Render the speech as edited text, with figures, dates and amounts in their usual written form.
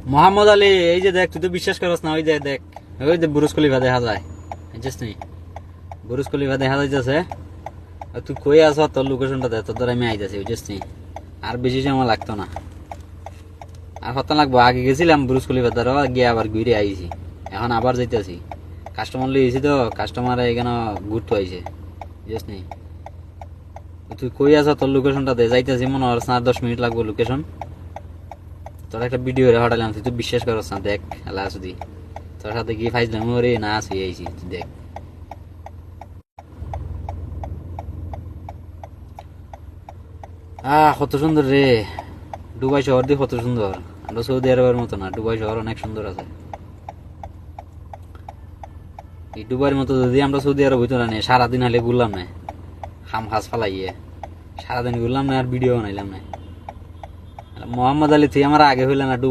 মোহাম্মদ আলী, এই যে দেখ, তুই তো বিশ্বাস করস না, ওই যে দেখ, ওই যে বুরুজ খলিফা দেখা যায়, বুঝছিস নি? বুরুজ খলিফা দেখা যাইতেছে। তুই কই আছ, তোর লোকেশনটা দে, তোর দ্বারা আমি আইতেছি, বুঝছিস নি? আর বেশি সময় লাগতো না, আর কত লাগবো? আগে গেছিলাম বুরুজ খলিফার দ্বারা, গিয়ে আবার ঘুরে আইছি, এখন আবার যাইতেছি। কাস্টমার লিয়েছি তো, কাস্টমার এখানে ঘুরতে আইছে, বুঝছিস নি? তুই কই আছ, তোর লোকেশনটা দে, যাইতেছি। মনে হয় 10 মিনিট লাগবো লোকেশন। তোর একটা ভিডিও রে হঠালাম, তুই তো বিশ্বাস করছ না। দেখ আল্লাহ যদি তোর সাথে গিয়ে ফাইজলাম, ওরে না আসি আইছি, তুই দেখ। কত সুন্দর রে দুবাই শহর, দিয়ে কত সুন্দর। আমরা সৌদি আরবের মতো না, দুবাই শহর অনেক সুন্দর আছে। এই দুবাইয়ের মতো যদি আমরা সৌদি আরব হইতো না, সারাদিন হলে ঘুরলাম না, খাম খাস ফালাইয়ে সারাদিন ঘুরলাম না, আর ভিডিও বানাইলাম না। মোহাম্মদ আলী তুই আমার আগে হইলাম না।